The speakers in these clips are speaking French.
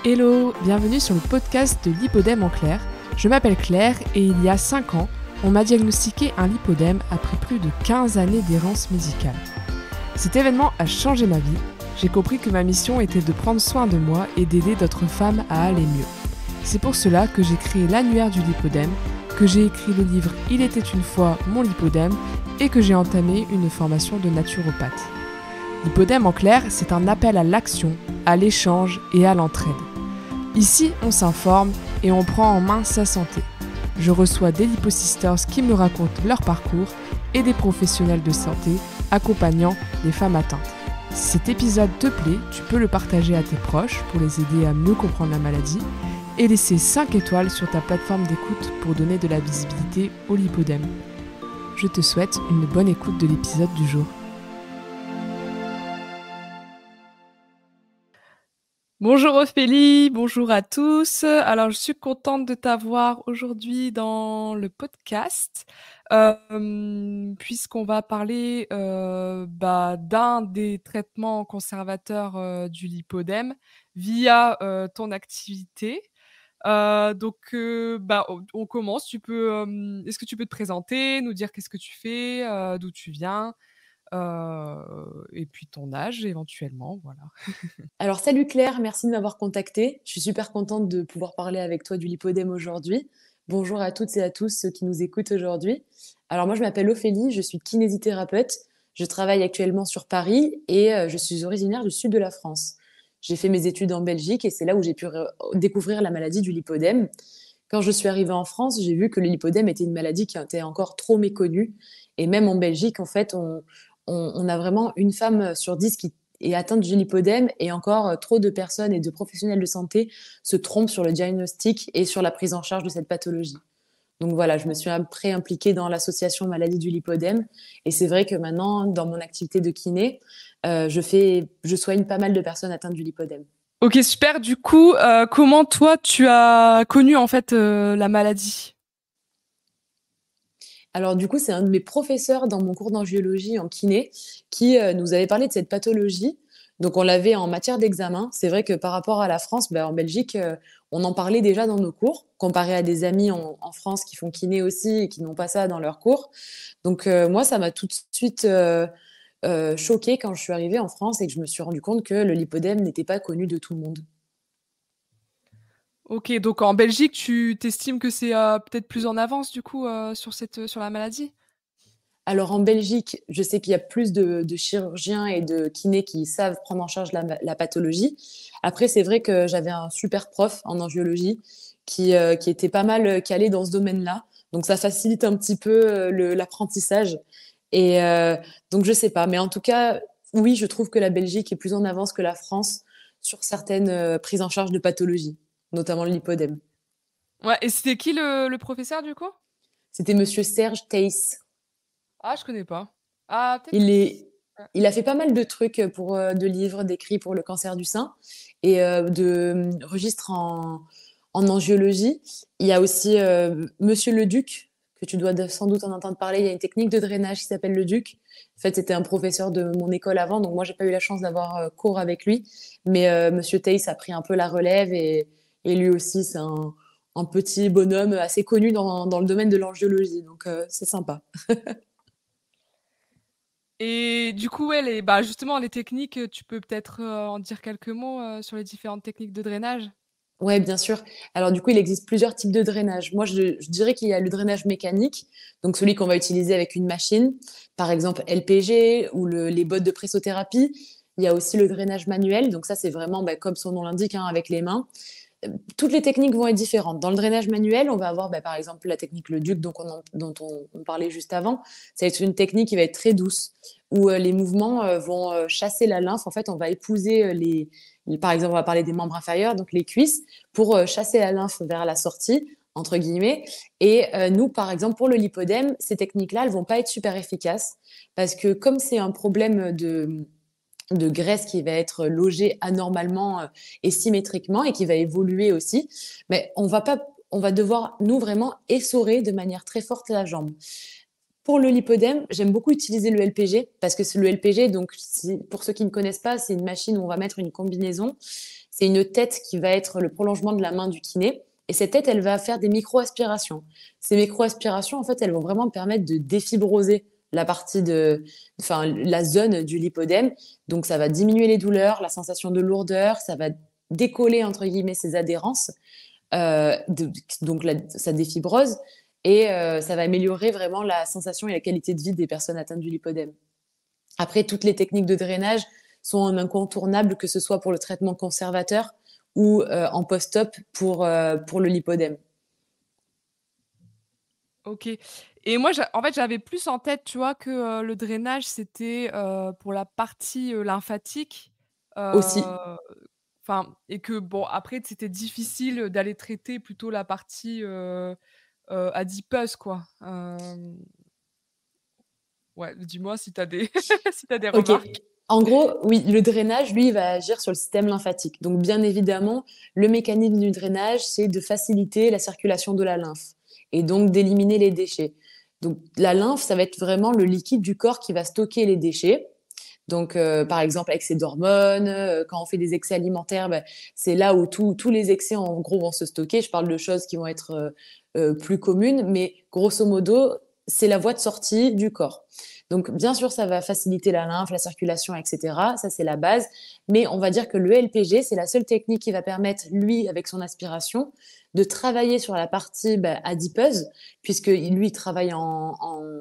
Hello, bienvenue sur le podcast de l'Lipodème en clair. Je m'appelle Claire et il y a 5 ans, on m'a diagnostiqué un lipodème après plus de 15 années d'errance médicale. Cet événement a changé ma vie. J'ai compris que ma mission était de prendre soin de moi et d'aider d'autres femmes à aller mieux. C'est pour cela que j'ai créé l'annuaire du lipodème, que j'ai écrit le livre « Il était une fois mon lipodème » et que j'ai entamé une formation de naturopathe. Lipodème en clair, c'est un appel à l'action, à l'échange et à l'entraide. Ici, on s'informe et on prend en main sa santé. Je reçois des Liposisters qui me racontent leur parcours et des professionnels de santé accompagnant les femmes atteintes. Si cet épisode te plaît, tu peux le partager à tes proches pour les aider à mieux comprendre la maladie et laisser 5 étoiles sur ta plateforme d'écoute pour donner de la visibilité au lipodème. Je te souhaite une bonne écoute de l'épisode du jour. Bonjour Ophélie, bonjour à tous. Alors, je suis contente de t'avoir aujourd'hui dans le podcast, puisqu'on va parler d'un des traitements conservateurs du lipodème via ton activité. On commence. Est-ce que tu peux te présenter, nous dire qu'est-ce que tu fais, d'où tu viens, et puis ton âge éventuellement, voilà. Alors salut Claire, merci de m'avoir contactée. Je suis super contente de pouvoir parler avec toi du lipodème aujourd'hui. Bonjour à toutes et à tous ceux qui nous écoutent aujourd'hui. Alors moi je m'appelle Ophélie, je suis kinésithérapeute. Je travaille actuellement sur Paris et je suis originaire du sud de la France. J'ai fait mes études en Belgique et c'est là où j'ai pu découvrir la maladie du lipodème. Quand je suis arrivée en France, j'ai vu que le lipodème était une maladie qui était encore trop méconnue. Et même en Belgique, en fait, on a vraiment une femme sur 10 qui est atteinte du lipodème et encore trop de personnes et de professionnels de santé se trompent sur le diagnostic et sur la prise en charge de cette pathologie. Donc voilà, je me suis après impliquée dans l'association maladie du lipodème et c'est vrai que maintenant, dans mon activité de kiné, je soigne pas mal de personnes atteintes du lipodème. Ok, super. Du coup, comment toi tu as connu en fait la maladie? Alors du coup, c'est un de mes professeurs dans mon cours d'angiologie en kiné qui nous avait parlé de cette pathologie. Donc on l'avait en matière d'examen. C'est vrai que par rapport à la France, en Belgique, on en parlait déjà dans nos cours, comparé à des amis en France qui font kiné aussi et qui n'ont pas ça dans leurs cours. Donc moi, ça m'a tout de suite choquée quand je suis arrivée en France et que je me suis rendu compte que le lipodème n'était pas connu de tout le monde. Ok, donc en Belgique, tu t'estimes que c'est peut-être plus en avance du coup sur la maladie? Alors en Belgique, je sais qu'il y a plus de chirurgiens et de kinés qui savent prendre en charge la pathologie. Après, c'est vrai que j'avais un super prof en angiologie qui était pas mal calé dans ce domaine-là. Donc ça facilite un petit peu l'apprentissage. Et donc je sais pas. Mais en tout cas, oui, je trouve que la Belgique est plus en avance que la France sur certaines prises en charge de pathologies, notamment le lipodème. Ouais, et c'était qui le professeur du coup? C'était Monsieur Serge Theiss. Ah, je connais pas. Ah, peut-être Il que... est, Ouais. il a fait pas mal de trucs de livres, d'écrits pour le cancer du sein et de registres en angiologie. Il y a aussi Monsieur Leduc, que tu dois sans doute en entendre parler. Il y a une technique de drainage qui s'appelle le Duc. En fait, c'était un professeur de mon école avant, donc moi, j'ai pas eu la chance d'avoir cours avec lui. Mais Monsieur Theiss a pris un peu la relève et lui aussi, c'est un petit bonhomme assez connu dans le domaine de l'angiologie. Donc, c'est sympa. Et du coup, ouais, justement, les techniques, tu peux peut-être en dire quelques mots sur les différentes techniques de drainage? Ouais, bien sûr. Alors du coup, il existe plusieurs types de drainage. Moi, je dirais qu'il y a le drainage mécanique, donc celui qu'on va utiliser avec une machine, par exemple LPG ou les bottes de pressothérapie. Il y a aussi le drainage manuel, donc ça c'est vraiment comme son nom l'indique, hein, avec les mains. Toutes les techniques vont être différentes. Dans le drainage manuel, on va avoir par exemple la technique le Duc dont on parlait juste avant. Ça va être une technique qui va être très douce, où les mouvements vont chasser la lymphe. En fait, on va épouser par exemple, on va parler des membres inférieurs, donc les cuisses, pour chasser la lymphe vers la sortie, entre guillemets. Et nous, par exemple, pour le lipodème, ces techniques-là, elles vont pas être super efficaces parce que comme c'est un problème de graisse qui va être logée anormalement et symétriquement et qui va évoluer aussi, mais on va devoir, nous, vraiment essorer de manière très forte la jambe. Pour le lipodème, j'aime beaucoup utiliser le LPG parce que c'est le LPG, donc pour ceux qui ne connaissent pas, c'est une machine où on va mettre une combinaison. c'est une tête qui va être le prolongement de la main du kiné. Et cette tête, elle va faire des micro-aspirations. Ces micro-aspirations, en fait, elles vont vraiment permettre de défibroser la zone du lipodème. Donc, ça va diminuer les douleurs, la sensation de lourdeur, ça va décoller, entre guillemets, ces adhérences. Ça défibrose et ça va améliorer vraiment la sensation et la qualité de vie des personnes atteintes du lipodème. Après, toutes les techniques de drainage sont incontournables, que ce soit pour le traitement conservateur ou en post-op pour le lipodème. Ok. Et moi, en fait, j'avais plus en tête, tu vois, que le drainage, c'était pour la partie lymphatique. Aussi. Enfin, et que, bon, après, c'était difficile d'aller traiter plutôt la partie adipeuse, quoi. Ouais, dis-moi si t'as des, si t'as des Ok. remarques. En gros, oui, le drainage, lui, il va agir sur le système lymphatique. Donc, bien évidemment, le mécanisme du drainage, c'est de faciliter la circulation de la lymphe et donc d'éliminer les déchets. Donc, la lymphe, ça va être vraiment le liquide du corps qui va stocker les déchets. Donc, par exemple, excès d'hormones, quand on fait des excès alimentaires, ben, c'est là où tous les excès, en gros, vont se stocker. Je parle de choses qui vont être plus communes, mais grosso modo, c'est la voie de sortie du corps. Donc, bien sûr, ça va faciliter la lymphe, la circulation, etc. Ça, c'est la base. Mais on va dire que le LPG, c'est la seule technique qui va permettre, lui, avec son aspiration, de travailler sur la partie adipeuse, puisque lui, il travaille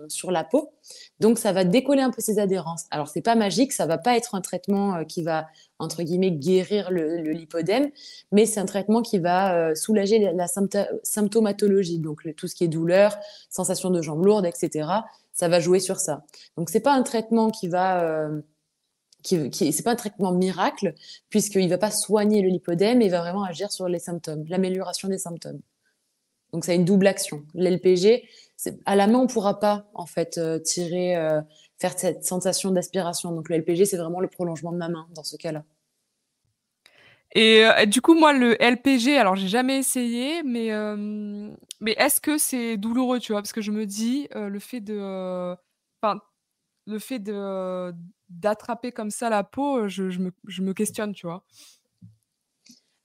sur la peau. Donc, ça va décoller un peu ses adhérences. Alors, c'est pas magique, ça va pas être un traitement qui va, entre guillemets, guérir le lipodème, mais c'est un traitement qui va soulager la symptomatologie, donc tout ce qui est douleur, sensation de jambes lourdes, etc. Ça va jouer sur ça. Donc, c'est pas un traitement c'est pas un traitement miracle, puisqu'il va pas soigner le lipodème, il va vraiment agir sur les symptômes, l'amélioration des symptômes. Donc, ça a une double action. L'LPG, à la main, on pourra pas, en fait, faire cette sensation d'aspiration. Donc, le LPG, c'est vraiment le prolongement de ma main dans ce cas-là. Et du coup, moi, le LPG, alors j'ai jamais essayé, mais est-ce que c'est douloureux, tu vois? Parce que je me dis, enfin, le fait d'attraper comme ça la peau, je me questionne, tu vois?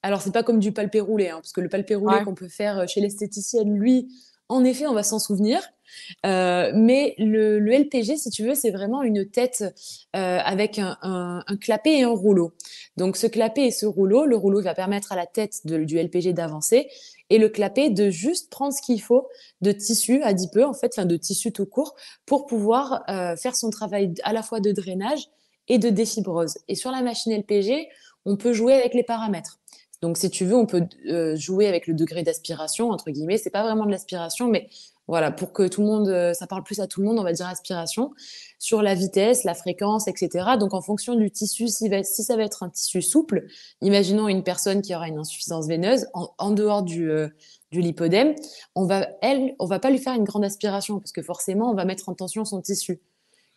Alors, c'est pas comme du palpé roulé, hein, parce que le palpé roulé Ouais. qu'on peut faire chez l'esthéticienne, lui, en effet, on va s'en souvenir. Mais le LPG, si tu veux, c'est vraiment une tête avec un clapet et un rouleau. Donc, ce clapet et ce rouleau, le rouleau va permettre à la tête du LPG d'avancer et le clapet de juste prendre ce qu'il faut de tissu adipeux, en fait, enfin de tissu tout court, pour pouvoir faire son travail à la fois de drainage et de défibrose. Et sur la machine LPG, on peut jouer avec les paramètres. Donc, si tu veux, on peut jouer avec le degré d'aspiration, entre guillemets. C'est pas vraiment de l'aspiration, mais voilà, pour que tout le monde, ça parle plus à tout le monde, on va dire aspiration, sur la vitesse, la fréquence, etc. Donc, en fonction du tissu, si ça va être un tissu souple, imaginons une personne qui aura une insuffisance veineuse en dehors du lipodème, on va pas lui faire une grande aspiration parce que forcément, on va mettre en tension son tissu.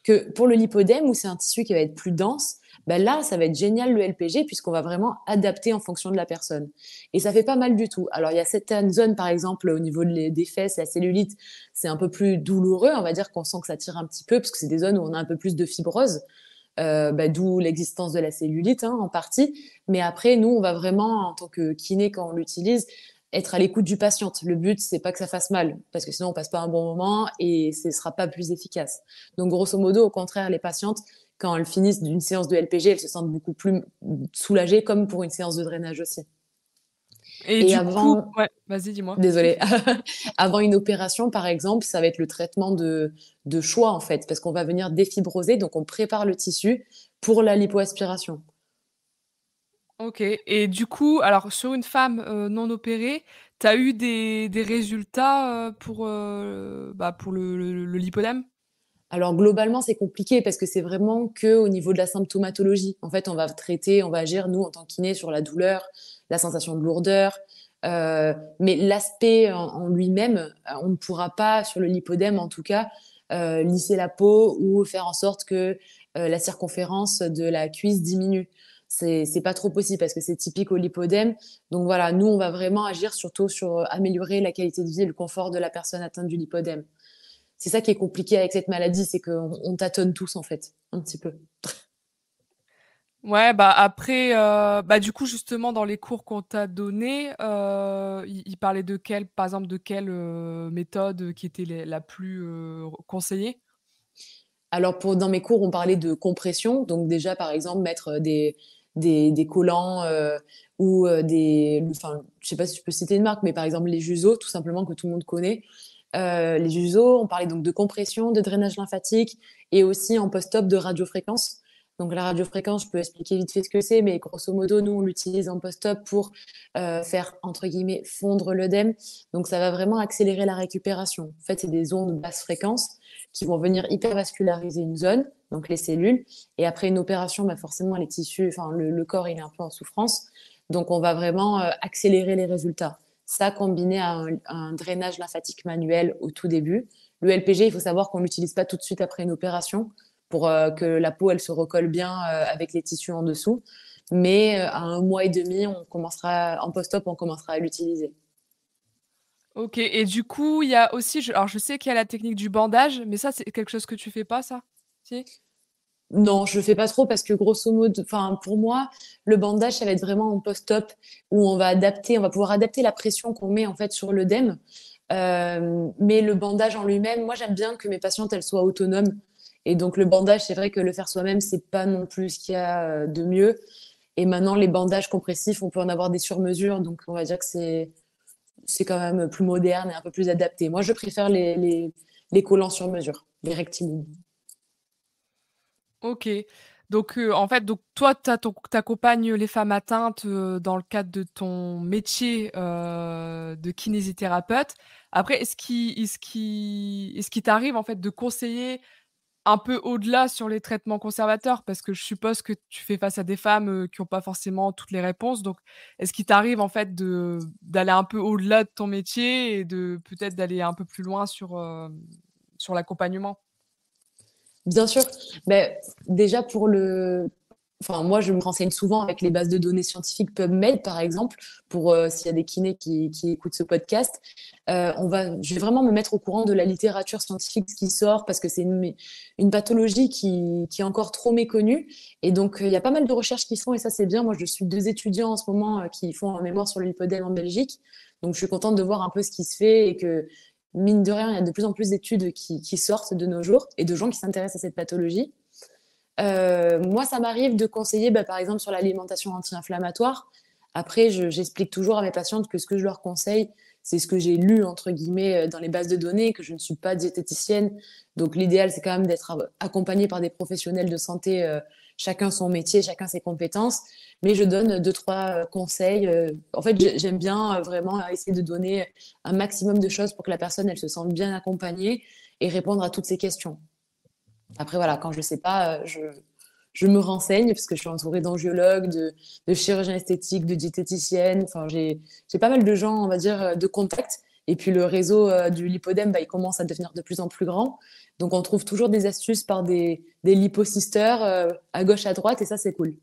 Que pour le lipodème, où c'est un tissu qui va être plus dense, ben là, ça va être génial le LPG puisqu'on va vraiment adapter en fonction de la personne. Et ça fait pas mal du tout. Alors, il y a certaines zones, par exemple, au niveau des fesses, la cellulite, c'est un peu plus douloureux. On va dire qu'on sent que ça tire un petit peu parce que c'est des zones où on a un peu plus de fibrose. D'où l'existence de la cellulite en partie. Mais après, nous, on va vraiment, en tant que kiné, quand on l'utilise, être à l'écoute du patient. Le but, c'est pas que ça fasse mal, parce que sinon on passe pas un bon moment et ce sera pas plus efficace. Donc, grosso modo, au contraire, les patientes, quand elles finissent d'une séance de LPG, elles se sentent beaucoup plus soulagées, comme pour une séance de drainage aussi. Et Et du coup, avant, ouais, vas-y, dis-moi. désolée, avant une opération, par exemple, ça va être le traitement de choix, en fait, parce qu'on va venir défibroser, donc on prépare le tissu pour la lipoaspiration. OK. Et du coup, alors sur une femme, non opérée, tu as eu des résultats, pour le lipodème? Alors globalement, c'est compliqué parce que c'est vraiment que au niveau de la symptomatologie. En fait, on va traiter, on va agir nous en tant que kiné sur la douleur, la sensation de lourdeur, mais l'aspect en lui-même, on ne pourra pas sur le lipodème en tout cas lisser la peau ou faire en sorte que la circonférence de la cuisse diminue. C'est pas trop possible parce que c'est typique au lipodème. Donc voilà, nous on va vraiment agir surtout sur améliorer la qualité de vie et le confort de la personne atteinte du lipodème. C'est ça qui est compliqué avec cette maladie, c'est qu'on tâtonne tous en fait, un petit peu. Ouais, bah après, bah du coup justement dans les cours qu'on t'a donnés, ils parlaient de quelle, par exemple, de quelle méthode qui était la plus conseillée? Alors dans mes cours, on parlait de compression, donc déjà par exemple mettre des collants ou enfin je sais pas si je peux citer une marque, mais par exemple les Juzo, tout simplement que tout le monde connaît. Les Juzo, on parlait donc de compression, de drainage lymphatique et aussi en post-op de radiofréquence. Donc la radiofréquence, je peux expliquer vite fait ce que c'est, mais grosso modo, nous, on l'utilise en post-op pour faire, entre guillemets, fondre l'œdème. Donc ça va vraiment accélérer la récupération. En fait, c'est des ondes basse fréquence qui vont venir hypervasculariser une zone, donc les cellules. Et après une opération, bah forcément, les tissus, enfin le corps, il est un peu en souffrance. Donc on va vraiment accélérer les résultats. Ça, combiné à un drainage lymphatique manuel au tout début. Le LPG, il faut savoir qu'on l'utilise pas tout de suite après une opération pour que la peau, elle se recolle bien avec les tissus en dessous. Mais à 1 mois et demi, on commencera, en post-op, on commencera à l'utiliser. OK, et du coup, il y a aussi, alors je sais qu'il y a la technique du bandage, mais ça, c'est quelque chose que tu fais pas, ça? Si? Non, je le fais pas trop parce que grosso modo, enfin pour moi, le bandage, ça va être vraiment en post-op où on va pouvoir adapter la pression qu'on met en fait sur l'œdème. Mais le bandage en lui-même, moi j'aime bien que mes patientes elles soient autonomes. Et donc le bandage, c'est vrai que le faire soi-même, c'est pas non plus ce qu'il y a de mieux. Et maintenant, les bandages compressifs, on peut en avoir des sur-mesure, donc on va dire que c'est quand même plus moderne et un peu plus adapté. Moi, je préfère les collants sur mesure, les rectilignes. OK. Donc, en fait, donc toi, tu accompagnes les femmes atteintes, dans le cadre de ton métier, de kinésithérapeute. Après, est-ce qu'il t'arrive, en fait, de conseiller un peu au-delà sur les traitements conservateurs? Parce que je suppose que tu fais face à des femmes, qui ont pas forcément toutes les réponses. Donc, est-ce qu'il t'arrive, en fait, d'aller un peu au-delà de ton métier et de peut-être d'aller un peu plus loin sur l'accompagnement? Bien sûr. Ben, déjà enfin, moi, je me renseigne souvent avec les bases de données scientifiques PubMed, par exemple, pour s'il y a des kinés qui écoutent ce podcast. Je vais vraiment me mettre au courant de la littérature scientifique qui sort parce que c'est une pathologie qui est encore trop méconnue. Et donc, il y a pas mal de recherches qui se font et ça, c'est bien. Moi, je suis 2 étudiants en ce moment qui font un mémoire sur le lipodème en Belgique. Donc, je suis contente de voir un peu ce qui se fait et que mine de rien, il y a de plus en plus d'études qui sortent de nos jours et de gens qui s'intéressent à cette pathologie. Moi, ça m'arrive de conseiller, bah, par exemple, sur l'alimentation anti-inflammatoire. Après, j'explique toujours à mes patientes que ce que je leur conseille, c'est ce que j'ai lu, entre guillemets, dans les bases de données, que je ne suis pas diététicienne. Donc, l'idéal, c'est quand même d'être accompagné par des professionnels de santé, chacun son métier, chacun ses compétences. Mais je donne deux, trois conseils. En fait, j'aime bien vraiment essayer de donner un maximum de choses pour que la personne, elle se sente bien accompagnée et répondre à toutes ses questions. Après, voilà, quand je ne sais pas, je me renseigne parce que je suis entourée d'angiologues, de chirurgiens esthétiques, de diététiciennes. Enfin, j'ai pas mal de gens, on va dire, de contacts. Et puis le réseau du lipodème, bah, il commence à devenir de plus en plus grand. Donc on trouve toujours des astuces par des liposisters à gauche, à droite, et ça, c'est cool.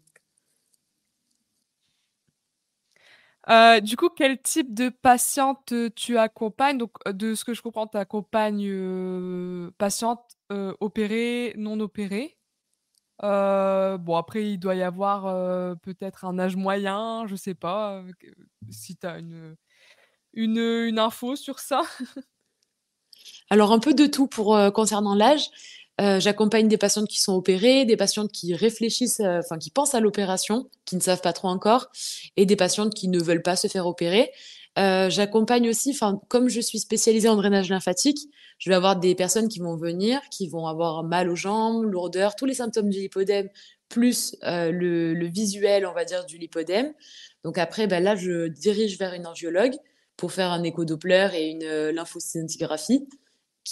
Du coup, quel type de patiente, tu accompagnes? Donc, de ce que je comprends, tu accompagnes, patientes, opérées, non opérées. Bon, après, il doit y avoir, peut-être un âge moyen, je sais pas, que si tu as une info sur ça? Alors un peu de tout pour concernant l'âge. J'accompagne des patientes qui sont opérées, des patientes qui réfléchissent, enfin qui pensent à l'opération, qui ne savent pas trop encore, et des patientes qui ne veulent pas se faire opérer. J'accompagne aussi, enfin comme je suis spécialisée en drainage lymphatique, je vais avoir des personnes qui vont venir, qui vont avoir mal aux jambes, lourdeur, tous les symptômes du lipodème, plus le visuel, on va dire, du lipodème. Donc après, ben là, je dirige vers une angiologue pour faire un écho-doppler et une lymphoscintigraphie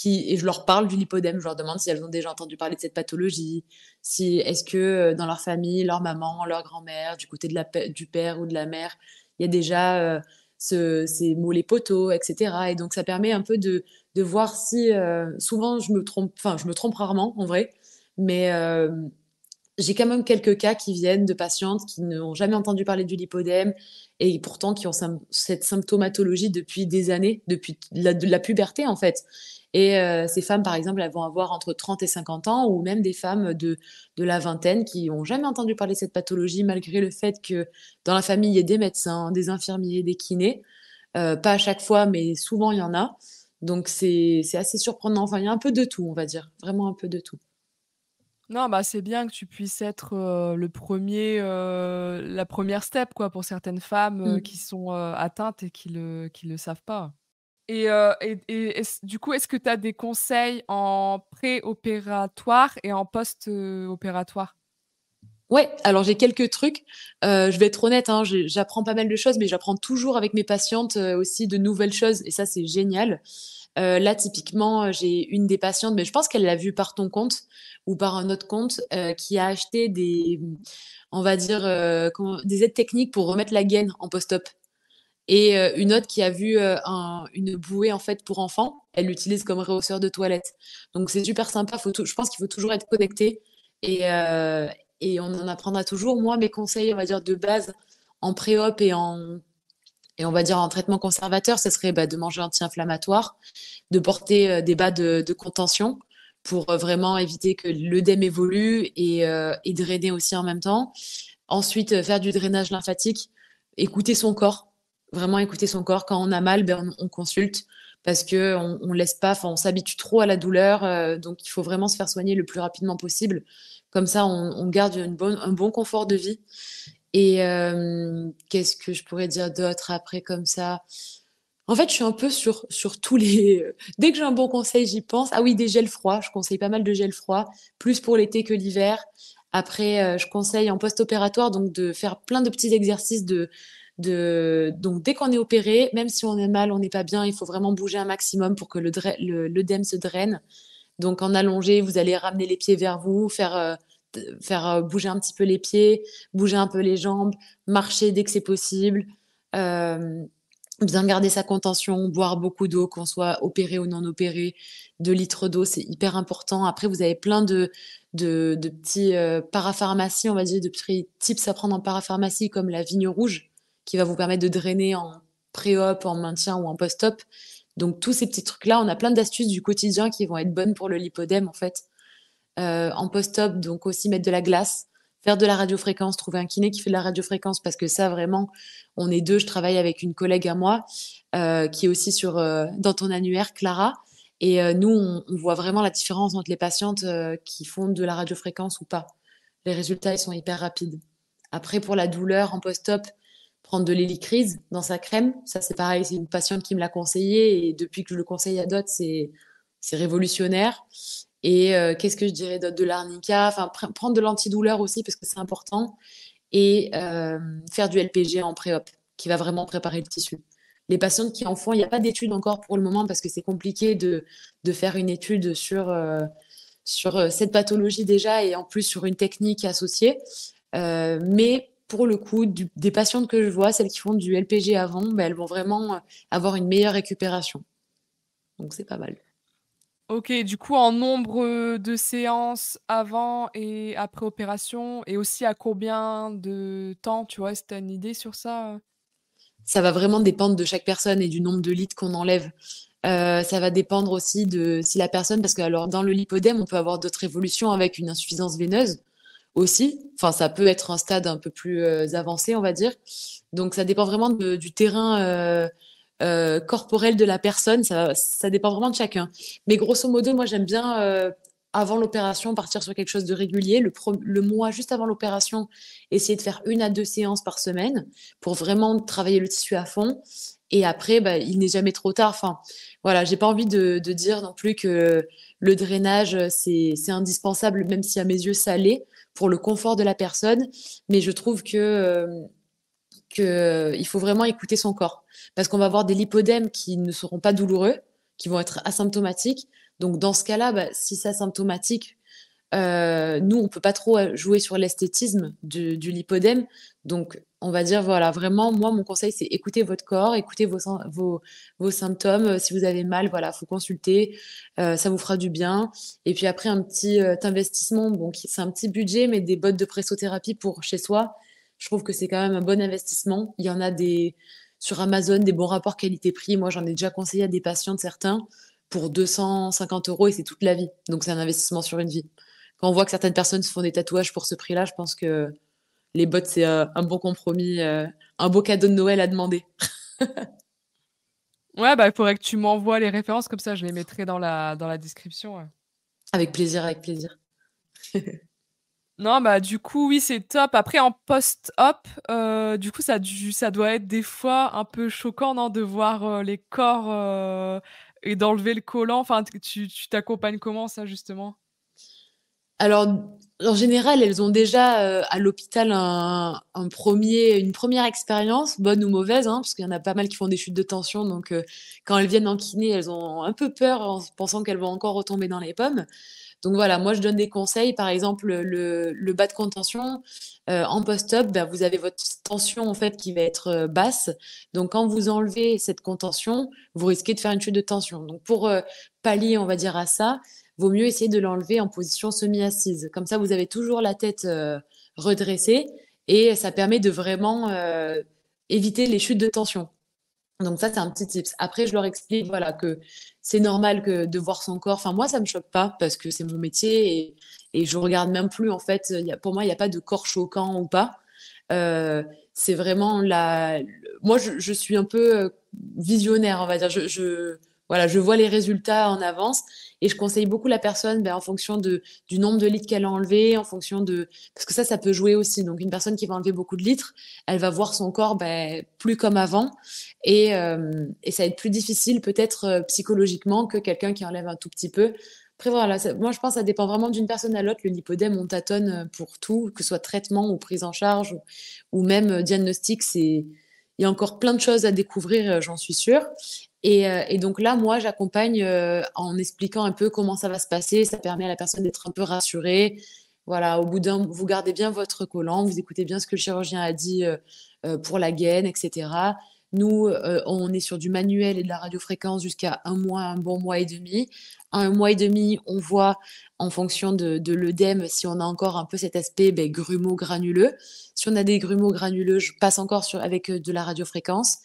et je leur parle du lipodème, je leur demande si elles ont déjà entendu parler de cette pathologie, si est-ce que dans leur famille, leur maman, leur grand-mère, du côté du père ou de la mère, il y a déjà ces mots les poteaux, etc. Et donc ça permet un peu de voir si souvent je me trompe, enfin je me trompe rarement en vrai, mais j'ai quand même quelques cas qui viennent de patientes qui n'ont jamais entendu parler du lipodème et pourtant qui ont cette symptomatologie depuis des années, depuis de la puberté en fait. Et ces femmes, par exemple, elles vont avoir entre 30 et 50 ans, ou même des femmes de la vingtaine qui ont jamais entendu parler de cette pathologie, malgré le fait que dans la famille, il y ait des médecins, des infirmiers, des kinés. Pas à chaque fois, mais souvent, il y en a. Donc, c'est assez surprenant. Enfin, il y a un peu de tout, on va dire. Vraiment un peu de tout. Non, bah, c'est bien que tu puisses être, le premier, la première step quoi, pour certaines femmes, Mm. qui sont, atteintes et qui le savent pas. Et est-ce du coup, est-ce que tu as des conseils en préopératoire et en post, opératoire? Ouais, alors j'ai quelques trucs. Je vais être honnête, hein, j'apprends pas mal de choses, mais j'apprends toujours avec mes patientes aussi de nouvelles choses, et ça, c'est génial. Là, typiquement, j'ai une des patientes, mais je pense qu'elle l'a vu par ton compte ou par un autre compte, qui a acheté on va dire, des aides techniques pour remettre la gaine en post-op. Et une autre qui a vu une bouée en fait pour enfants, elle l'utilise comme rehausseur de toilette. Donc c'est super sympa. Je pense qu'il faut toujours être connecté et, euh, et on en apprendra toujours. Moi, mes conseils, on va dire de base en pré-op et on va dire en traitement conservateur, ce serait de manger anti-inflammatoire, de porter des bas de contention pour vraiment éviter que l'œdème évolue et drainer aussi en même temps. Ensuite, faire du drainage lymphatique, écouter son corps, vraiment écouter son corps. Quand on a mal, on consulte parce que on laisse pas, enfin, on s'habitue trop à la douleur, donc il faut vraiment se faire soigner le plus rapidement possible. Comme ça, on garde un bon confort de vie. Et qu'est-ce que je pourrais dire d'autre après comme ça? En fait, je suis un peu sur tous les. Dès que j'ai un bon conseil, j'y pense. Ah oui, des gels froids. Je conseille pas mal de gels froids, plus pour l'été que l'hiver. Après, je conseille en post-opératoire donc de faire plein de petits exercices donc dès qu'on est opéré, même si on est mal, on n'est pas bien, il faut vraiment bouger un maximum pour que l'œdème se draine. Donc en allongé, vous allez ramener les pieds vers vous, faire bouger un petit peu les pieds, bouger un peu les jambes, marcher dès que c'est possible. Euh, Bien garder sa contention, boire beaucoup d'eau, qu'on soit opéré ou non opéré. 2 litres d'eau, c'est hyper important. Après, vous avez plein de petits parapharmacies, on va dire, de petits tips à prendre en parapharmacie, comme la vigne rouge, qui va vous permettre de drainer en pré-op, en maintien ou en post-op. Donc, tous ces petits trucs-là, on a plein d'astuces du quotidien qui vont être bonnes pour le lipodème, en fait. En post-op, donc aussi mettre de la glace, faire de la radiofréquence, trouver un kiné qui fait de la radiofréquence parce que ça vraiment, on est deux. Je travaille avec une collègue à moi qui est aussi dans ton annuaire, Clara. Et nous, on voit vraiment la différence entre les patientes qui font de la radiofréquence ou pas. Les résultats, ils sont hyper rapides. Après, pour la douleur en post-op, prendre de l'hélicryse dans sa crème, ça c'est pareil, c'est une patiente qui me l'a conseillé et depuis que je le conseille à d'autres, c'est révolutionnaire. Et qu'est-ce que je dirais d'autre? De l'arnica, enfin prendre de l'antidouleur aussi parce que c'est important. Et faire du LPG en pré-op qui va vraiment préparer le tissu. Les patientes qui en font, il n'y a pas d'études encore pour le moment parce que c'est compliqué de faire une étude sur cette pathologie déjà et en plus sur une technique associée. Mais pour le coup, des patientes que je vois, celles qui font du LPG avant, elles vont vraiment avoir une meilleure récupération. Donc c'est pas mal. OK, du coup, en nombre, de séances avant et après opération et aussi à combien de temps, tu vois? Est-ce que tu as une idée sur ça? Ça va vraiment dépendre de chaque personne et du nombre de litres qu'on enlève. Ça va dépendre aussi de si la personne, parce que alors dans le lipodème, on peut avoir d'autres évolutions avec une insuffisance veineuse aussi. Enfin, ça peut être un stade un peu plus avancé, on va dire. Donc, ça dépend vraiment du terrain corporel de la personne. Ça dépend vraiment de chacun. Mais grosso modo, moi, j'aime bien, avant l'opération, partir sur quelque chose de régulier. Le mois juste avant l'opération, essayer de faire 1 à 2 séances par semaine pour vraiment travailler le tissu à fond. Et après, il n'est jamais trop tard. Enfin, voilà, j'ai pas envie de dire non plus que le drainage, c'est indispensable, même si à mes yeux, ça l'est pour le confort de la personne. Mais je trouve que il faut vraiment écouter son corps. Parce qu'on va avoir des lipodèmes qui ne seront pas douloureux, qui vont être asymptomatiques. Donc, dans ce cas-là, si c'est asymptomatique, nous, on peut pas trop jouer sur l'esthétisme du lipodème. Donc, on va dire, voilà, vraiment, moi, mon conseil, c'est écouter votre corps, écouter vos symptômes. Si vous avez mal, voilà, faut consulter. Ça vous fera du bien. Et puis après, un petit investissement, bon, c'est un petit budget, mais des bottes de pressothérapie pour chez soi, je trouve que c'est quand même un bon investissement. Il y en a sur Amazon, des bons rapports qualité-prix. Moi, j'en ai déjà conseillé à des patients de certains. pour 250 € et c'est toute la vie. Donc, c'est un investissement sur une vie. Quand on voit que certaines personnes se font des tatouages pour ce prix-là, je pense que les bottes, c'est un bon compromis, un beau cadeau de Noël à demander. Ouais, bah, il faudrait que tu m'envoies les références, comme ça je les mettrai dans la description, ouais. Avec plaisir, avec plaisir. Non, bah, du coup, oui, c'est top. Après en post-op, du coup, ça doit être des fois un peu choquant, non, de voir, les corps, et d'enlever le collant. Enfin, tu t'accompagnes comment ça, justement? Alors, en général, elles ont déjà, à l'hôpital une première expérience, bonne ou mauvaise, hein, parce qu'il y en a pas mal qui font des chutes de tension, donc quand elles viennent en kiné, elles ont un peu peur en pensant qu'elles vont encore retomber dans les pommes. Donc voilà, moi je donne des conseils, par exemple le bas de contention, en post-op, bah, vous avez votre tension en fait qui va être, basse. Donc quand vous enlevez cette contention, vous risquez de faire une chute de tension. Donc pour, pallier, on va dire à ça, vaut mieux essayer de l'enlever en position semi-assise. Comme ça, vous avez toujours la tête, redressée et ça permet de vraiment, éviter les chutes de tension. Donc ça, c'est un petit tips. Après, je leur explique, voilà, que c'est normal que de voir son corps. Enfin, moi, ça me choque pas parce que c'est mon métier et je regarde même plus, en fait. Pour moi, il n'y a pas de corps choquant ou pas. C'est vraiment moi, je suis un peu visionnaire, on va dire. Voilà, je vois les résultats en avance et je conseille beaucoup la personne ben, en fonction du nombre de litres qu'elle a enlevé, en fonction de... Parce que ça peut jouer aussi. Donc, une personne qui va enlever beaucoup de litres, elle va voir son corps ben, plus comme avant et ça va être plus difficile peut-être psychologiquement que quelqu'un qui enlève un tout petit peu. Après, voilà, moi je pense que ça dépend vraiment d'une personne à l'autre. Le lipodème, on tâtonne pour tout, que ce soit traitement ou prise en charge ou même diagnostic. Il y a encore plein de choses à découvrir, j'en suis sûre. Et donc là, moi, j'accompagne en expliquant un peu comment ça va se passer. Ça permet à la personne d'être un peu rassurée. Voilà, vous gardez bien votre collant, vous écoutez bien ce que le chirurgien a dit pour la gaine, etc. Nous, on est sur du manuel et de la radiofréquence jusqu'à un mois, un bon mois et demi. Un mois et demi, on voit en fonction de l'œdème si on a encore un peu cet aspect ben, grumeau-granuleux. Si on a des grumeaux granuleux, je passe encore avec de la radiofréquence.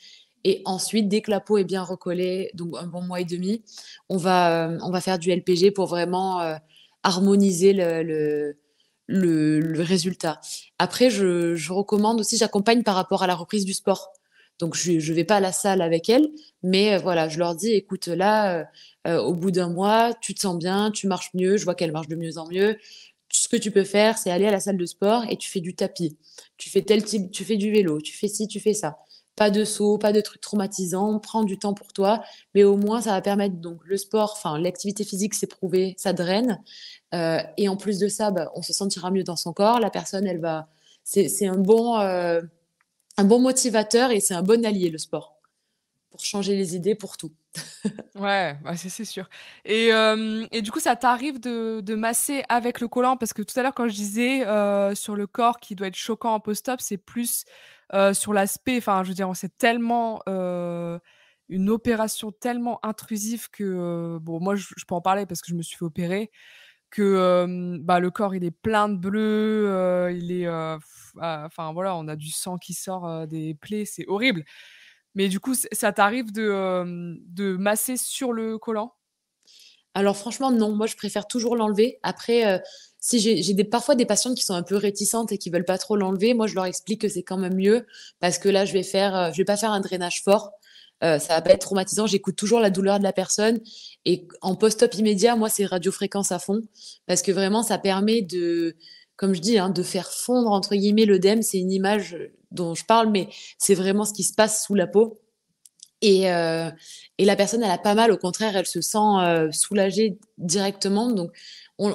Et ensuite, dès que la peau est bien recollée, donc un bon mois et demi, on va faire du LPG pour vraiment harmoniser le résultat. Après, je recommande aussi, j'accompagne par rapport à la reprise du sport. Donc, je ne vais pas à la salle avec elles, mais voilà, je leur dis, écoute, là, au bout d'un mois, tu te sens bien, tu marches mieux, je vois qu'elle marche de mieux en mieux. Ce que tu peux faire, c'est aller à la salle de sport et tu fais du tapis. Tu fais tel type, tu fais du vélo, tu fais ci, tu fais ça. Pas de saut, pas de trucs traumatisants, prends du temps pour toi, mais au moins ça va permettre donc le sport, enfin l'activité physique, c'est prouvé, ça draine, et en plus de ça, bah, on se sentira mieux dans son corps. La personne, c'est un bon motivateur et c'est un bon allié le sport pour changer les idées pour tout. Ouais, bah, c'est sûr. Et du coup, ça t'arrive de masser avec le collant? Parce que tout à l'heure, quand je disais, sur le corps qui doit être choquant en post-op, c'est plus, sur l'aspect enfin, je veux dire, c'est tellement, une opération tellement intrusive que, bon, moi, je peux en parler parce que je me suis fait opérer, que, bah, le corps, il est plein de bleus, il est, enfin, voilà, on a du sang qui sort, des plaies, c'est horrible. Mais du coup, ça t'arrive de masser sur le collant? Alors franchement, non, moi je préfère toujours l'enlever. Après, si j'ai parfois des patientes qui sont un peu réticentes et qui veulent pas trop l'enlever, moi je leur explique que c'est quand même mieux parce que là je vais pas faire un drainage fort, ça va pas être traumatisant. J'écoute toujours la douleur de la personne et en post-op immédiat, moi c'est radiofréquence à fond parce que vraiment ça permet comme je dis, hein, de faire «fondre» entre guillemets l'œdème. C'est une image, dont je parle, mais c'est vraiment ce qui se passe sous la peau. Et la personne, elle a pas mal, au contraire, elle se sent soulagée directement. Donc,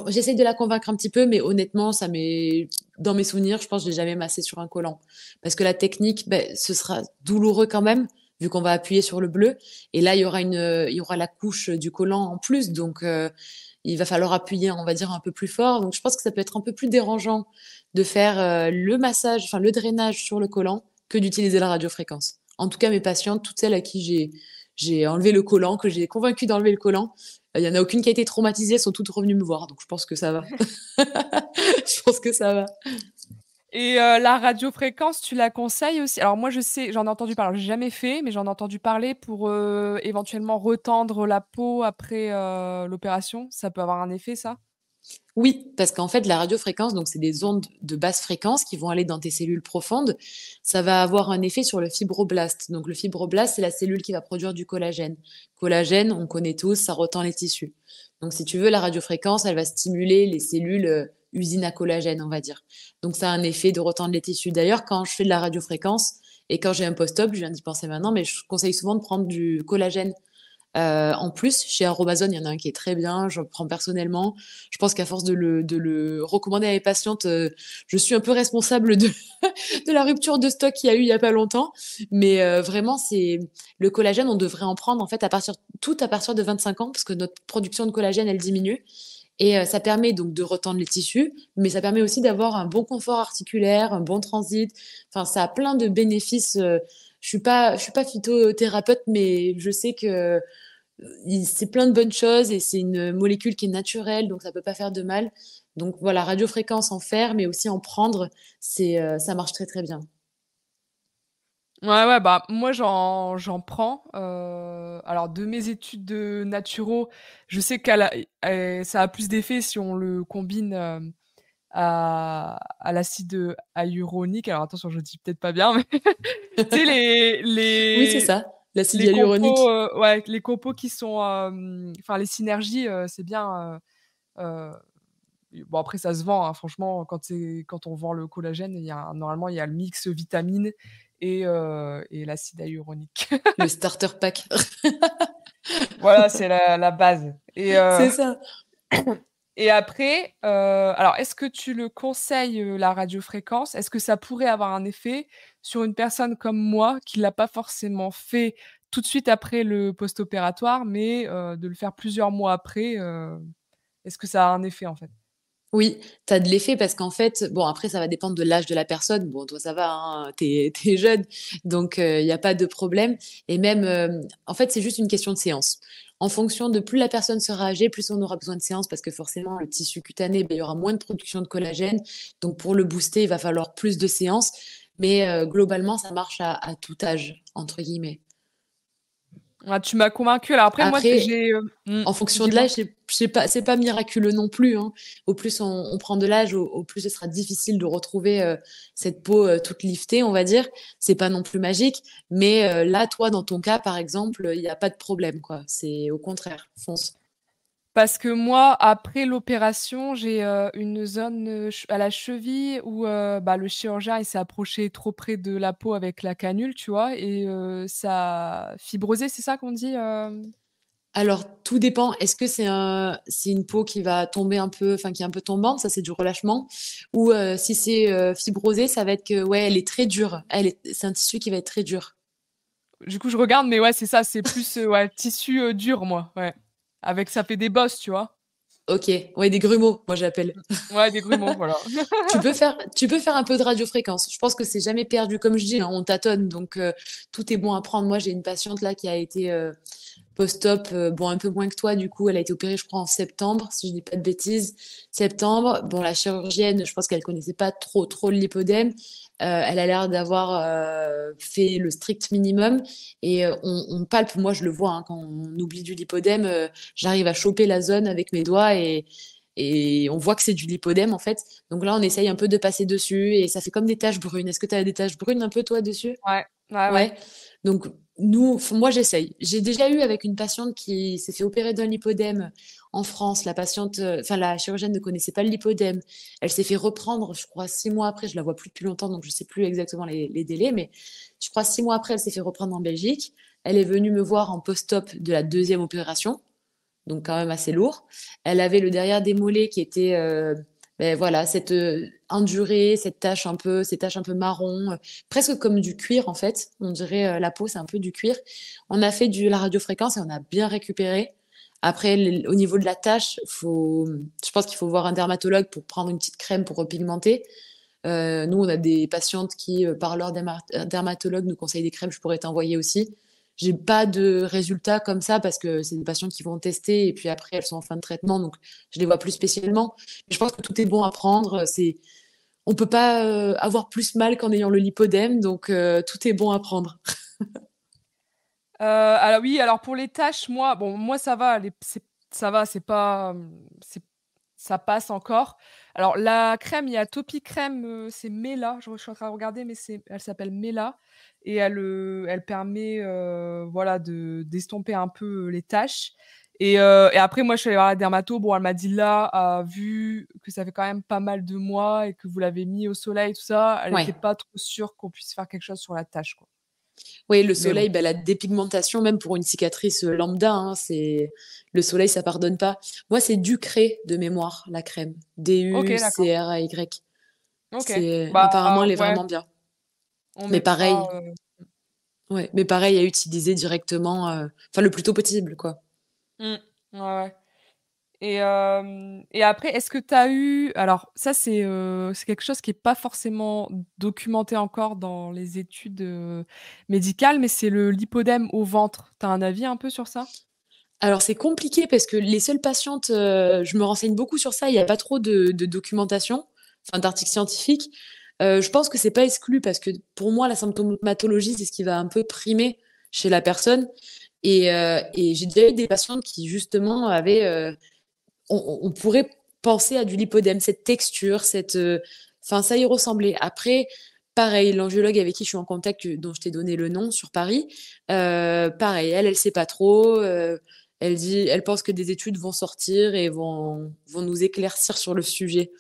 j'essaye de la convaincre un petit peu, mais honnêtement, dans mes souvenirs, je pense que je l'ai jamais massé sur un collant. Parce que la technique, ben, ce sera douloureux quand même, vu qu'on va appuyer sur le bleu. Et là, il y aura la couche du collant en plus. Donc, il va falloir appuyer, on va dire, un peu plus fort. Donc, je pense que ça peut être un peu plus dérangeant de faire le massage, enfin, le drainage sur le collant que d'utiliser la radiofréquence. En tout cas, mes patientes, toutes celles à qui j'ai enlevé le collant, que j'ai convaincu d'enlever le collant, il y en a aucune qui a été traumatisée, elles sont toutes revenues me voir, donc je pense que ça va. Je pense que ça va. Et la radiofréquence, tu la conseilles aussi? Alors moi, je sais, j'en ai entendu parler, alors j'ai jamais fait, mais j'en ai entendu parler pour, éventuellement retendre la peau après, l'opération. Ça peut avoir un effet ça? Oui, parce qu'en fait, la radiofréquence, donc c'est des ondes de basse fréquence qui vont aller dans tes cellules profondes. Ça va avoir un effet sur le fibroblast. Donc le fibroblast, c'est la cellule qui va produire du collagène. Collagène, on connaît tous, ça retend les tissus. Donc si tu veux, la radiofréquence, elle va stimuler les cellules usines à collagène, on va dire. Donc ça a un effet de retendre les tissus. D'ailleurs, quand je fais de la radiofréquence et quand j'ai un post-op, je viens d'y penser maintenant, mais je conseille souvent de prendre du collagène en plus, chez Aromazone, il y en a un qui est très bien, je le prends personnellement. Je pense qu'à force de le recommander à mes patientes, je suis un peu responsable de, de la rupture de stock qu'il y a eu il y a pas longtemps. Mais vraiment, c'est le collagène, on devrait en prendre en fait à partir de 25 ans, parce que notre production de collagène, elle diminue. Et ça permet donc de retendre les tissus, mais ça permet aussi d'avoir un bon confort articulaire, un bon transit. Enfin, ça a plein de bénéfices. Je suis pas phytothérapeute, mais je sais que c'est plein de bonnes choses et c'est une molécule qui est naturelle, donc ça peut pas faire de mal. Donc voilà, radiofréquence en faire, mais aussi en prendre, ça marche très très bien. Ouais, ouais, bah, moi j'en prends, alors de mes études de naturo, je sais ça a plus d'effet si on le combine, à l'acide, hyaluronique. Alors attention, je dis peut-être pas bien, mais tu sais Oui, c'est ça, l'acide les compos, hyaluronique. ouais, les compos qui sont, enfin les synergies, c'est bien, heu, bon après ça se vend, hein, franchement quand on vend le collagène, normalement il y a le mix vitamine et l'acide hyaluronique. Le starter pack. Voilà, c'est la base C'est ça. et après, alors est-ce que tu le conseilles, la radiofréquence? Est-ce que ça pourrait avoir un effet sur une personne comme moi qui l'a pas forcément fait tout de suite après le post-opératoire, mais de le faire plusieurs mois après, est-ce que ça a un effet, en fait? Oui, tu as de l'effet parce qu'en fait, bon, après, ça va dépendre de l'âge de la personne. Bon, toi, ça va, hein, t'es jeune, donc il y a pas de problème. Et même, en fait, c'est juste une question de séance. En fonction de plus la personne sera âgée, plus on aura besoin de séances parce que forcément, le tissu cutané, ben, il y aura moins de production de collagène. Donc, pour le booster, il va falloir plus de séances. Mais globalement, ça marche à tout âge, entre guillemets. Ah, tu m'as convaincue. Alors après, moi, Après, en fonction de dis-moi? l'âge, c'est pas, c'est pas miraculeux non plus, hein. Au plus on prend de l'âge, au plus ce sera difficile de retrouver cette peau toute liftée, on va dire. C'est pas non plus magique, mais là, toi, dans ton cas, par exemple, il n'y a pas de problème, quoi. C'est au contraire, fonce. Parce que moi, après l'opération, j'ai, une zone, à la cheville où, bah, le chirurgien, il s'est approché trop près de la peau avec la canule, tu vois? Et ça a fibrosé, c'est ça qu'on dit, Alors, tout dépend. Est-ce que c'est une peau qui va tomber un peu, enfin, qui est un peu tombante, ça c'est du relâchement, ou si c'est fibrosé, ça va être que, ouais, elle est très dure. C'est un tissu qui va être très dur. Du coup, je regarde, mais ouais, c'est ça, c'est plus, ouais, tissu, dur, moi, ouais. Avec ça fait des bosses, tu vois? Ok, ouais, des grumeaux, moi j'appelle. Ouais, des grumeaux, voilà. Tu peux faire un peu de radiofréquence. Je pense que c'est jamais perdu, comme je dis, hein, on tâtonne, donc tout est bon à prendre. Moi, j'ai une patiente là qui a été post-op, bon, un peu moins que toi, du coup, elle a été opérée, je crois, en septembre, si je dis pas de bêtises. Septembre, bon, la chirurgienne, je pense qu'elle connaissait pas trop le lipodème. Elle a l'air d'avoir fait le strict minimum et on palpe, moi je le vois, hein, quand on oublie du lipodème, j'arrive à choper la zone avec mes doigts et on voit que c'est du lipodème en fait. Donc là, on essaye un peu de passer dessus et ça fait comme des taches brunes. Est-ce que tu as des taches brunes un peu toi dessus? Ouais, ouais, ouais. Ouais. Donc moi j'essaye. J'ai déjà eu avec une patiente qui s'est fait opérer d'un lipodème en France. La patiente, enfin la chirurgienne ne connaissait pas le lipodème. Elle s'est fait reprendre, je crois 6 mois après. Je la vois plus depuis longtemps, donc je sais plus exactement les délais, mais je crois 6 mois après, elle s'est fait reprendre en Belgique. Elle est venue me voir en post-op de la deuxième opération, donc quand même assez lourd. Elle avait le derrière des mollets qui était, ben voilà, cette indurée, ces taches un peu marron, presque comme du cuir en fait. On dirait la peau, c'est un peu du cuir. On a fait la radiofréquence et on a bien récupéré. Après, au niveau de la tache, je pense qu'il faut voir un dermatologue pour prendre une petite crème pour repigmenter. Nous, on a des patientes qui, par leur dermatologue, nous conseillent des crèmes. Je pourrais t'envoyer aussi. J'ai pas de résultats comme ça parce que c'est des patients qui vont tester et puis après elles sont en fin de traitement, donc je les vois plus spécialement. Mais je pense que tout est bon à prendre. on peut pas avoir plus mal qu'en ayant le lipodème, donc tout est bon à prendre. Alors oui, alors pour les tâches, moi ça va, ça va, c'est pas, ça passe encore. Alors la crème, il y a Topi Crème, c'est Mela, je suis en train de regarder, mais elle s'appelle Mela et elle permet, voilà, d'estomper un peu, les taches et après moi je suis allée voir la dermato. Bon, elle m'a dit là, vu que ça fait quand même pas mal de mois et que vous l'avez mis au soleil tout ça, elle Ouais. était pas trop sûre qu'on puisse faire quelque chose sur la tache, quoi. Oui, le Mais bon. soleil, bah, la dépigmentation, même pour une cicatrice lambda, hein, le soleil, ça pardonne pas. Moi, c'est Ducré de mémoire, la crème. OK, d'accord. D-U-C-R-A-Y. OK. C'est Bah, apparemment, elle est ouais, vraiment bien. on Mais mettra, pareil, ouais, mais pareil à utiliser directement, enfin le plus tôt possible, quoi. mmh, ouais, ouais et après, est-ce que tu as eu alors ça, c'est quelque chose qui est pas forcément documenté encore dans les études, médicales, mais c'est le lipodème au ventre. Tu as un avis un peu sur ça? Alors c'est compliqué parce que les seules patientes, je me renseigne beaucoup sur ça, il y a pas trop de documentation, enfin d'articles scientifiques. Je pense que c'est pas exclu parce que pour moi la symptomatologie, c'est ce qui va un peu primer chez la personne et j'ai déjà eu des patientes qui justement avaient, on pourrait penser à du lipodème, cette texture, enfin ça y ressemblait. Après, pareil, l'angiologue avec qui je suis en contact, dont je t'ai donné le nom sur Paris, pareil, elle sait pas trop. Elle pense que des études vont sortir et vont nous éclaircir sur le sujet.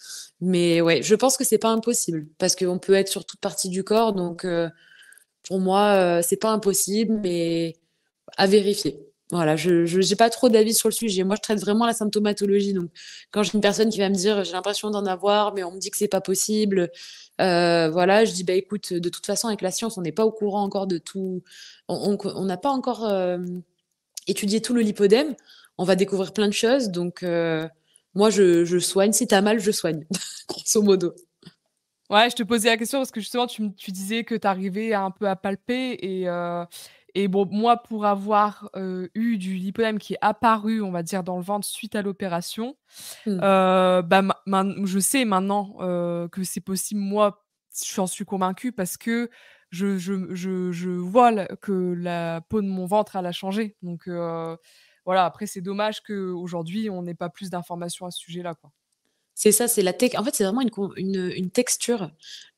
Mais ouais, je pense que c'est pas impossible parce qu'on peut être sur toute partie du corps, donc pour moi, c'est pas impossible, mais à vérifier. Voilà, je j'ai pas trop d'avis sur le sujet. Moi, je traite vraiment la symptomatologie. Donc, quand j'ai une personne qui va me dire, j'ai l'impression d'en avoir, mais on me dit que c'est pas possible, voilà, je dis, bah écoute, de toute façon, avec la science, on n'est pas au courant encore de tout. On n'a pas encore étudié tout le lipodème. On va découvrir plein de choses. Donc, moi, je soigne. Si t'as mal, je soigne, grosso modo. Ouais, je te posais la question parce que justement tu disais que tu arrivais un peu à palper et bon, moi pour avoir, eu du lipodème qui est apparu, on va dire, dans le ventre suite à l'opération, Hmm. bah, je sais maintenant, que c'est possible. Moi, j'en suis convaincue parce que je vois que la peau de mon ventre, elle a changé donc voilà, après c'est dommage qu'aujourd'hui on n'ait pas plus d'informations à ce sujet-là, quoi. C'est ça, c'est la tech. En fait, c'est vraiment une texture.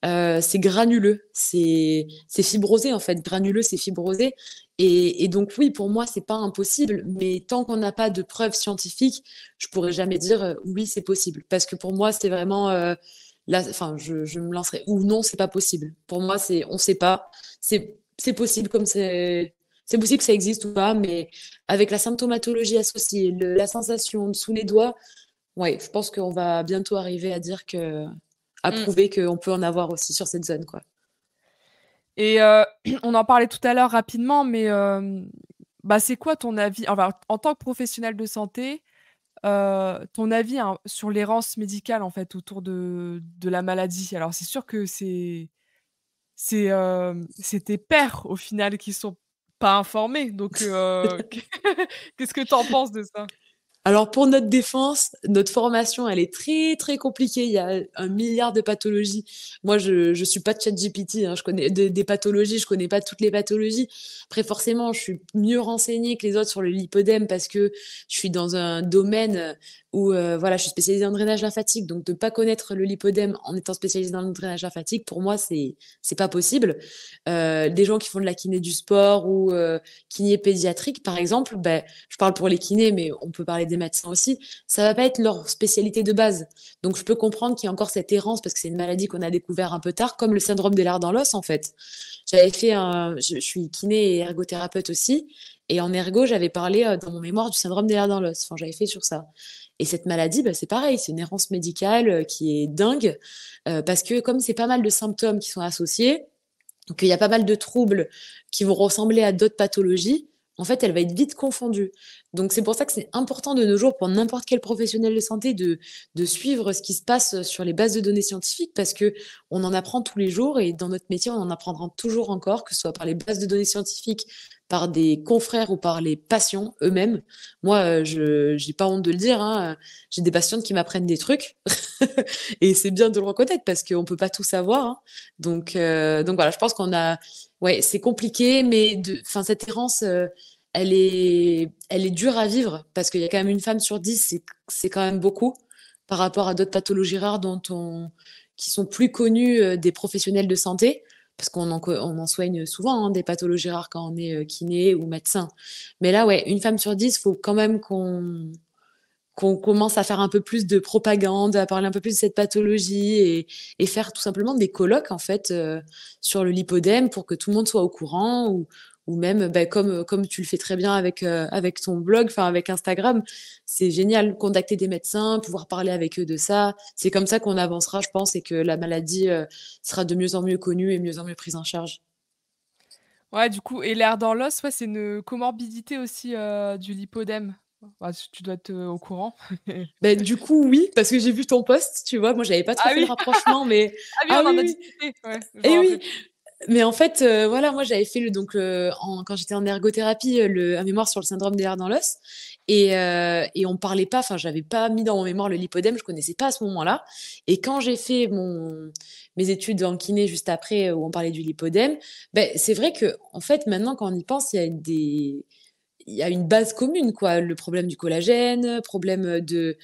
C'est granuleux, c'est fibrosé en fait. Granuleux, c'est fibrosé. Et donc oui, pour moi, c'est pas impossible. Mais tant qu'on n'a pas de preuves scientifiques, je pourrais jamais dire oui, c'est possible. Parce que pour moi, c'est vraiment là. Enfin, je me lancerai ou non, c'est pas possible. Pour moi, c'est on sait pas. C'est possible comme c'est possible que ça existe ou pas, mais avec la symptomatologie associée, la sensation sous les doigts. Ouais, je pense qu'on va bientôt arriver à dire à Mmh. prouver qu'on peut en avoir aussi sur cette zone, quoi. Et on en parlait tout à l'heure rapidement, mais bah, c'est quoi ton avis enfin, en tant que professionnel de santé, ton avis, hein, sur l'errance médicale, en fait, autour de la maladie? Alors c'est sûr que c'est tes pairs, au final, qui sont pas informés, donc qu'est-ce que tu en penses de ça? Alors pour notre défense, notre formation, elle est très, très compliquée. Il y a un milliard de pathologies. Moi, je suis pas ChatGPT, hein. Je connais des pathologies, je connais pas toutes les pathologies. Après, forcément, je suis mieux renseignée que les autres sur le lipodème parce que je suis dans un domaine où, voilà, je suis spécialisée en drainage lymphatique. Donc, de pas connaître le lipodème en étant spécialisée dans le drainage lymphatique, pour moi, c'est pas possible. Des gens qui font de la kiné du sport ou kiné pédiatrique, par exemple, ben, je parle pour les kinés, mais on peut parler des médecins aussi, ça va pas être leur spécialité de base. Donc je peux comprendre qu'il y a encore cette errance parce que c'est une maladie qu'on a découvert un peu tard, comme le syndrome des lards dans l'os en fait. Je suis kiné et ergothérapeute aussi, et en ergo j'avais parlé dans mon mémoire du syndrome des lards dans l'os. Enfin j'avais fait sur ça. Et cette maladie, bah, c'est pareil, c'est une errance médicale qui est dingue parce que comme c'est pas mal de symptômes qui sont associés, qu'il y a pas mal de troubles qui vont ressembler à d'autres pathologies, en fait, elle va être vite confondue. Donc, c'est pour ça que c'est important de nos jours pour n'importe quel professionnel de santé de suivre ce qui se passe sur les bases de données scientifiques parce que on en apprend tous les jours et dans notre métier, on en apprendra toujours encore, que ce soit par les bases de données scientifiques, par des confrères ou par les patients eux-mêmes. Moi, je j'ai pas honte de le dire, hein, j'ai des patientes qui m'apprennent des trucs. Et c'est bien de le reconnaître parce qu'on peut pas tout savoir, hein. Donc voilà, je pense qu'on a, ouais, c'est compliqué, mais enfin, cette errance, elle est dure à vivre parce qu'il y a quand même une femme sur 10, c'est quand même beaucoup par rapport à d'autres pathologies rares qui sont plus connues des professionnels de santé. Parce on en soigne souvent, hein, des pathologies rares quand on est kiné ou médecin. Mais là, ouais, une femme sur 10, faut quand même qu'on commence à faire un peu plus de propagande, à parler un peu plus de cette pathologie et faire tout simplement des colloques en fait sur le lipodème pour que tout le monde soit au courant ou même bah, comme tu le fais très bien avec ton blog, enfin avec Instagram, c'est génial, contacter des médecins, pouvoir parler avec eux de ça. C'est comme ça qu'on avancera, je pense, et que la maladie sera de mieux en mieux connue et mieux en mieux prise en charge. Ouais, du coup et l'air dans l'os, ouais, c'est une comorbidité aussi, du lipodème? Bah, tu dois être, au courant? Ben, du coup, oui, parce que j'ai vu ton post, tu vois, moi j'avais pas trop Ah fait le oui! rapprochement, mais Ah oui, ah on oui, en a oui. discuté, ouais, je m'en Et rappelle. oui, mais en fait, voilà, moi j'avais fait quand j'étais en ergothérapie, un mémoire sur le syndrome des vers dans l'os et on parlait pas, enfin j'avais pas mis dans mon mémoire le lipodème, je connaissais pas à ce moment-là. Et quand j'ai fait mes études en kiné juste après, où on parlait du lipodème, ben c'est vrai que en fait maintenant quand on y pense, il y a une base commune, quoi. Le problème du collagène, problème des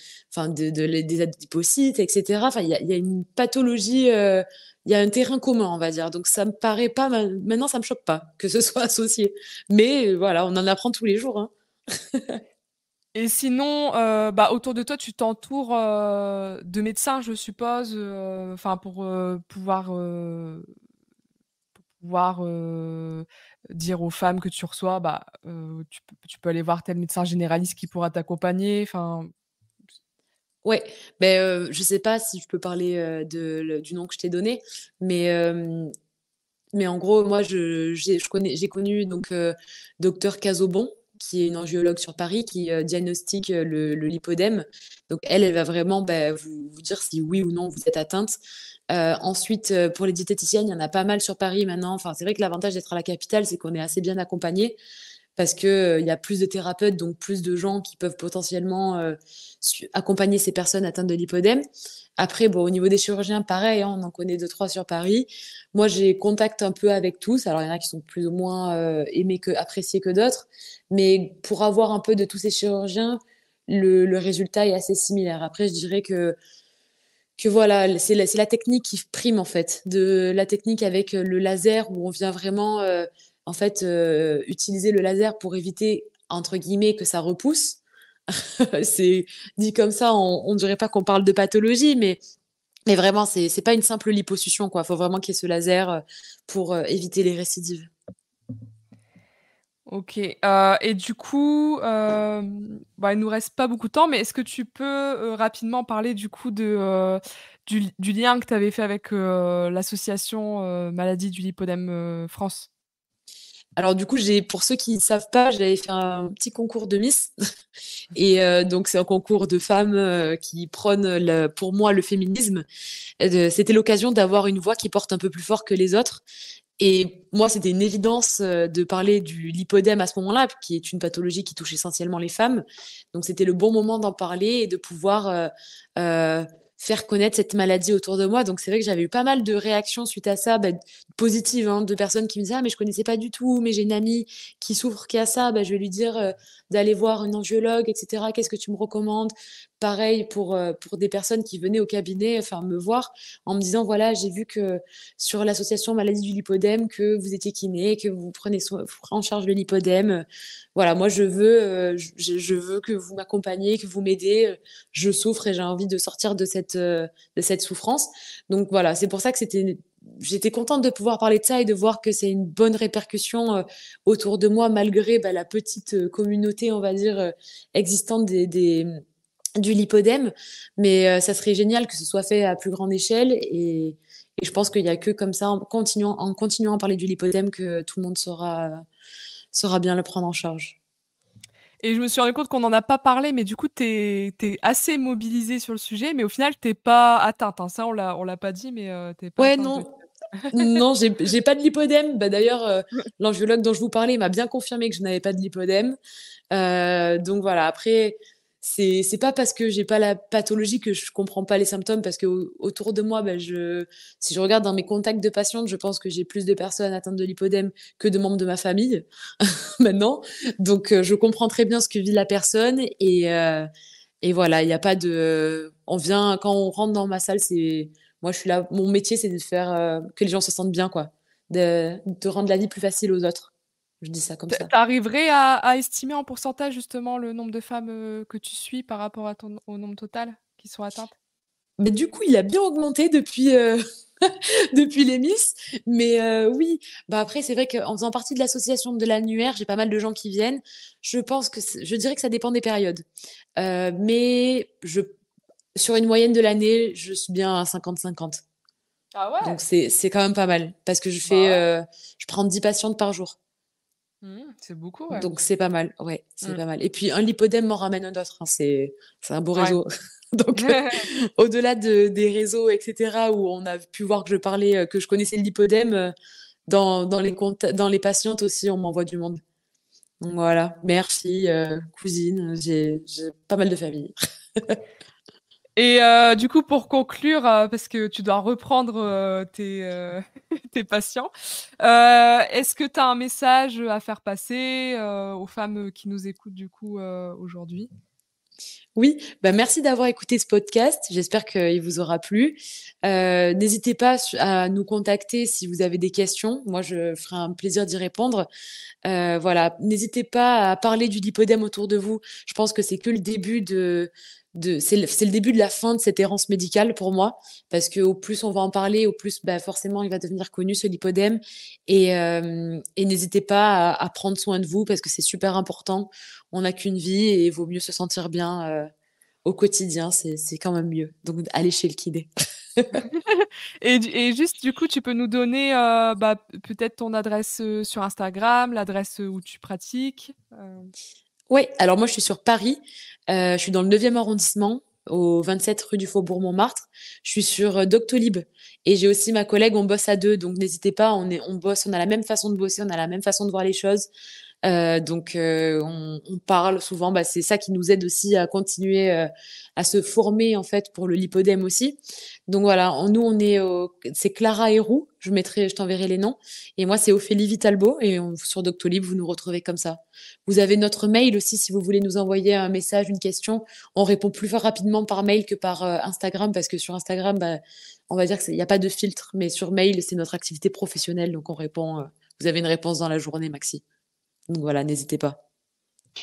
adipocytes, etc. Enfin, il y a une pathologie, il y a un terrain commun, on va dire. Donc, ça me paraît pas mal. Maintenant, ça me choque pas que ce soit associé. Mais voilà, on en apprend tous les jours, hein. Et sinon, bah, autour de toi, tu t'entoures, de médecins, je suppose, enfin pouvoir, dire aux femmes que tu reçois, bah, tu peux aller voir tel médecin généraliste qui pourra t'accompagner, enfin Ouais, ben, je sais pas si je peux parler du nom que je t'ai donné, mais, mais en gros, moi, j'ai connu donc docteur Casaubon, qui est une angiologue sur Paris, qui diagnostique le lipodème. Donc elle va vraiment ben, vous dire si oui ou non vous êtes atteinte. Ensuite, pour les diététiciennes, il y en a pas mal sur Paris maintenant. Enfin, c'est vrai que l'avantage d'être à la capitale, c'est qu'on est assez bien accompagné parce que il y a plus de thérapeutes, donc plus de gens qui peuvent potentiellement accompagner ces personnes atteintes de lipodème. Après, bon, au niveau des chirurgiens, pareil, hein, on en connaît deux, trois sur Paris. Moi, j'ai contact un peu avec tous. Alors, il y en a qui sont plus ou moins appréciés que d'autres. Mais pour avoir un peu de tous ces chirurgiens, le résultat est assez similaire. Après, je dirais que voilà, c'est la technique qui prime, en fait. De la technique avec le laser où on vient vraiment, en fait, utiliser le laser pour éviter, entre guillemets, que ça repousse. C'est dit comme ça, on dirait pas qu'on parle de pathologie, mais vraiment, c'est pas une simple liposuction, quoi. Faut vraiment qu'il y ait ce laser pour éviter les récidives. OK, et du coup, bah, il nous reste pas beaucoup de temps, mais est-ce que tu peux, rapidement parler du coup du lien que tu avais fait avec, l'association, Maladie du lipodème, France? Alors du coup, pour ceux qui ne savent pas, j'avais fait un petit concours de Miss et donc c'est un concours de femmes qui prônent pour moi le féminisme. C'était l'occasion d'avoir une voix qui porte un peu plus fort que les autres. Et moi, c'était une évidence de parler du lipodème à ce moment-là, qui est une pathologie qui touche essentiellement les femmes. Donc, c'était le bon moment d'en parler et de pouvoir euh, faire connaître cette maladie autour de moi. Donc, c'est vrai que j'avais eu pas mal de réactions suite à ça, bah, positives, hein, de personnes qui me disaient, ah, mais je connaissais pas du tout, mais j'ai une amie qui souffre, qui a ça, bah, je vais lui dire d'aller voir une angiologue, etc. Qu'est-ce que tu me recommandes? Pareil pour des personnes qui venaient au cabinet, enfin, me voir en me disant, voilà, j'ai vu que sur l'association maladie du lipodème, que vous étiez kiné, que vous prenez en charge le lipodème. Voilà, moi je veux que vous m'accompagniez, que vous m'aidez. Je souffre et j'ai envie de sortir de cette souffrance. Donc voilà, c'est pour ça que j'étais contente de pouvoir parler de ça et de voir que c'est une bonne répercussion autour de moi, malgré bah, la petite communauté, on va dire, existante du lipodème. Mais ça serait génial que ce soit fait à plus grande échelle et je pense qu'il y a que comme ça, en continuant à parler du lipodème, que tout le monde saura bien le prendre en charge. Et je me suis rendu compte qu'on n'en a pas parlé, mais du coup, tu es assez mobilisée sur le sujet, mais au final, tu es pas atteinte, hein. Ça, on l'a pas dit, mais tu es pas Ouais, atteinte de non, non, j'ai pas de lipodème. Bah, d'ailleurs, l'angiologue dont je vous parlais m'a bien confirmé que je n'avais pas de lipodème. Donc voilà, après, c'est pas parce que j'ai pas la pathologie que je comprends pas les symptômes, parce que autour de moi, si je regarde dans mes contacts de patientes, je pense que j'ai plus de personnes atteintes de lipodème que de membres de ma famille maintenant. Donc, je comprends très bien ce que vit la personne et voilà, il y a pas de, on vient quand on rentre dans ma salle, moi je suis là, mon métier c'est de faire que les gens se sentent bien, quoi, de rendre la vie plus facile aux autres. Je dis ça comme ça. Tu à estimer en pourcentage justement le nombre de femmes, que tu suis par rapport à ton au nombre total qui sont atteintes? Mais du coup, il a bien augmenté depuis, depuis les Miss. Mais oui, après, c'est vrai qu'en faisant partie de l'association de l'annuaire, j'ai pas mal de gens qui viennent. Je pense que je dirais que ça dépend des périodes. Mais sur une moyenne de l'année, je suis bien à 50-50. Ah Donc ouais? c'est quand même pas mal parce que Bah ouais. je prends 10 patientes par jour. C'est beaucoup, ouais. Donc c'est pas mal, ouais, c'est Mmh. pas mal. Et puis un lipodème m'en ramène un autre, hein, c'est un beau Ouais. réseau. Donc au-delà des réseaux et cetera, où on a pu voir que je parlais, que je connaissais le lipodème, dans les patientes aussi, on m'envoie du monde. Donc voilà, mère, fille, cousine, j'ai pas mal de famille. Et du coup, pour conclure, parce que tu dois reprendre, tes patients, est-ce que tu as un message, à faire passer, aux femmes, qui nous écoutent du coup, aujourd'hui? Oui, merci d'avoir écouté ce podcast. J'espère qu'il vous aura plu. N'hésitez pas à nous contacter si vous avez des questions. Moi, je ferai un plaisir d'y répondre. Voilà, n'hésitez pas à parler du lipodème autour de vous. Je pense que c'est que le début c'est le début de la fin de cette errance médicale pour moi, parce que au plus on va en parler, au plus forcément il va devenir connu, ce lipodème. Et n'hésitez pas à prendre soin de vous, parce que c'est super important. On n'a qu'une vie et il vaut mieux se sentir bien au quotidien, c'est quand même mieux. Donc allez chez le kiné. Et juste du coup, tu peux nous donner, peut-être ton adresse, sur Instagram, l'adresse, où tu pratiques? Ouais, alors moi je suis sur Paris, je suis dans le 9e arrondissement, au 27 rue du Faubourg-Montmartre. Je suis sur, Doctolib, et j'ai aussi ma collègue, on bosse à 2, donc n'hésitez pas, on bosse, on a la même façon de bosser, on a la même façon de voir les choses. Donc on parle souvent, c'est ça qui nous aide aussi à continuer, à se former en fait pour le lipodème aussi. Donc voilà, nous c'est Clara Héroux, je t'enverrai les noms, et moi c'est Ophélie Vitalbo, et sur Doctolib vous nous retrouvez comme ça. Vous avez notre mail aussi si vous voulez nous envoyer un message, une question. On répond plus rapidement par mail que par Instagram, parce que sur Instagram, on va dire qu'il n'y a pas de filtre, mais sur mail, c'est notre activité professionnelle, donc on répond. Vous avez une réponse dans la journée, maxi. Donc voilà, n'hésitez pas.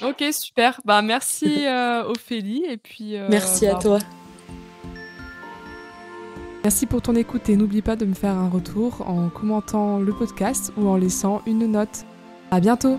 OK, super. Merci, Ophélie et puis, Merci à toi. merci pour ton écoute et n'oublie pas de me faire un retour en commentant le podcast ou en laissant une note. À bientôt!